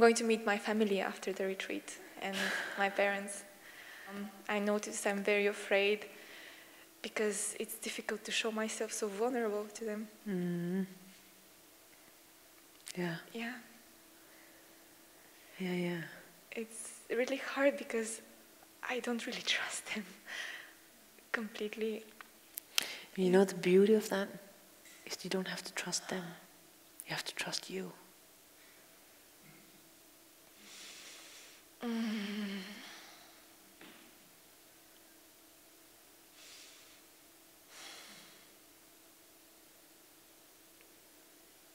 going to meet my family after the retreat and my parents. I noticed I'm very afraid because it's difficult to show myself so vulnerable to them. Mm. Yeah. Yeah. Yeah, yeah. It's really hard because I don't really trust them completely. You know the beauty of that is you don't have to trust them. You have to trust you.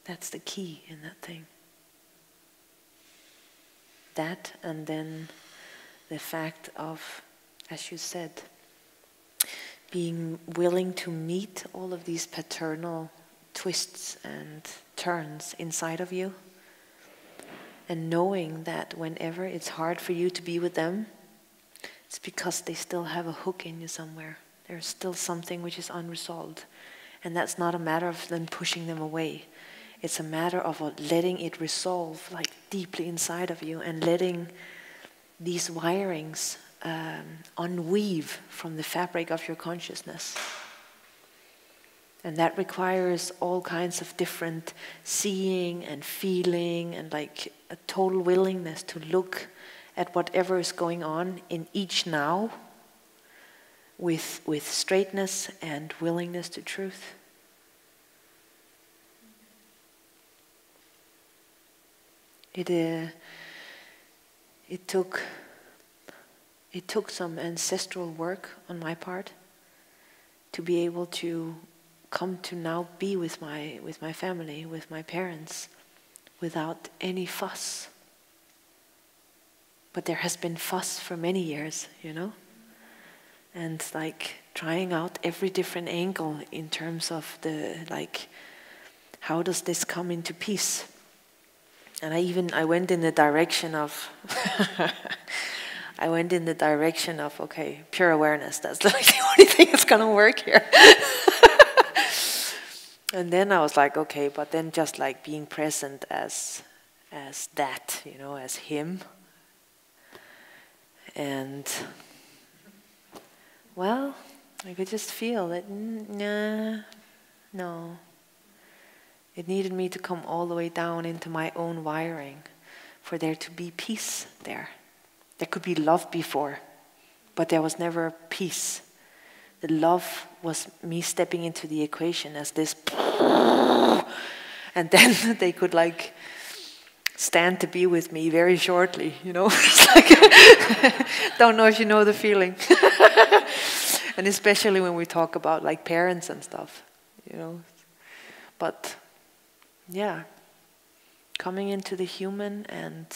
That's the key in that thing. That, and then the fact of, as you said, being willing to meet all of these paternal twists and turns inside of you, and knowing that whenever it's hard for you to be with them, it's because they still have a hook in you somewhere. There's still something which is unresolved. And that's not a matter of them pushing them away. It's a matter of letting it resolve like deeply inside of you, and letting these wirings unweave from the fabric of your consciousness. And that requires all kinds of different seeing and feeling, and like a total willingness to look at whatever is going on in each now with straightness and willingness to truth. It took some ancestral work on my part to be able to come to now be with my family, with my parents, without any fuss. But there has been fuss for many years, you know? And like trying out every different angle in terms of the, like, how does this come into peace? And I went in the direction of okay, pure awareness. That's like the only thing that's gonna work here. And then I was like, okay, but then just like being present as that, you know, as him. And well, I could just feel that no. It needed me to come all the way down into my own wiring for there to be peace there. There could be love before, but there was never peace. The love was me stepping into the equation as this, and then they could like stand to be with me very shortly, you know. It's like, don't know if you know the feeling. And especially when we talk about like parents and stuff, you know. But yeah, coming into the human and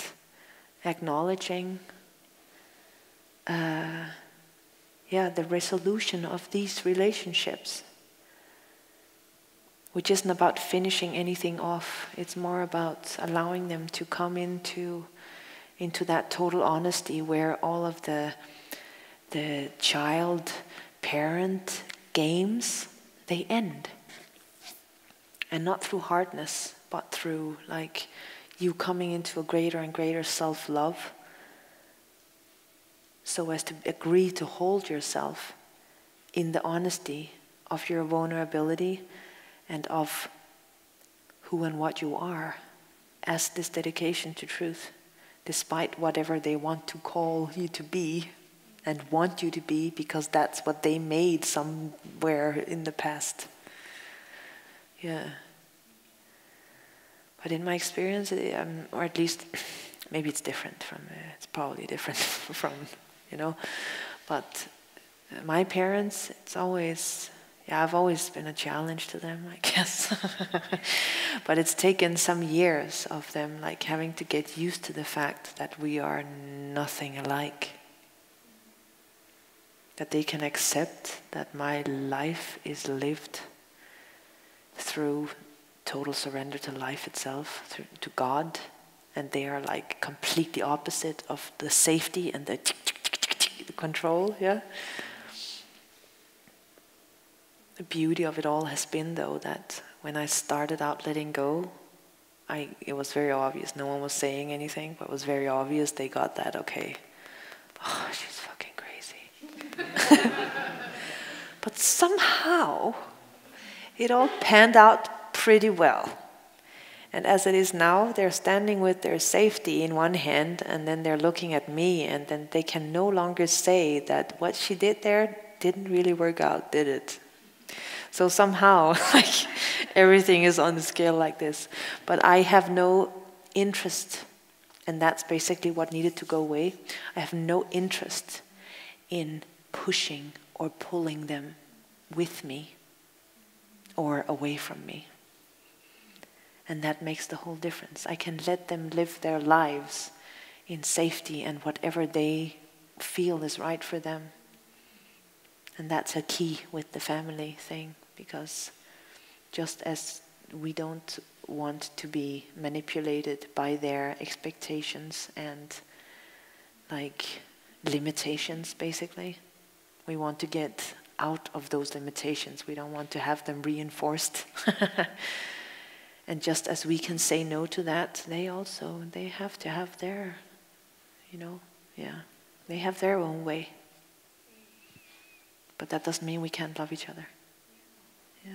acknowledging the resolution of these relationships, which isn't about finishing anything off. It's more about allowing them to come into that total honesty where all of the child-parent games, they end. And not through hardness, but through like you coming into a greater and greater self-love, so as to agree to hold yourself in the honesty of your vulnerability and of who and what you are as this dedication to truth, despite whatever they want to call you to be and want you to be, because that's what they made somewhere in the past. Yeah. But in my experience, or at least maybe it's different from, it's probably different from, you know, but my parents, it's always, I've always been a challenge to them, I guess. But it's taken some years of them like having to get used to the fact that we are nothing alike. That they can accept that my life is lived through total surrender to life itself, to God, and they are like completely opposite of the safety and the control, yeah? The beauty of it all has been, though, that when I started out letting go, it was very obvious. No one was saying anything, but it was very obvious they got that, okay. Oh, she's fucking crazy. But somehow, it all panned out pretty well. And as it is now, they're standing with their safety in one hand, and then they're looking at me, and then they can no longer say that what she did there didn't really work out, did it? So somehow, like, everything is on the scale like this. But I have no interest, and that's basically what needed to go away. I have no interest in pushing or pulling them with me or away from me. And that makes the whole difference. I can let them live their lives in safety and whatever they feel is right for them. And that's a key with the family thing, because just as we don't want to be manipulated by their expectations and like limitations, basically, we want to get out of those limitations. We don't want to have them reinforced. And just as we can say no to that, they have to have their, they have their own way. But that doesn't mean we can't love each other. Yeah.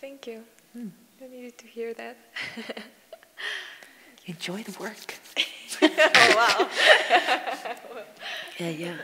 Thank you. I needed to hear that. Enjoy the work. Oh, wow. Yeah.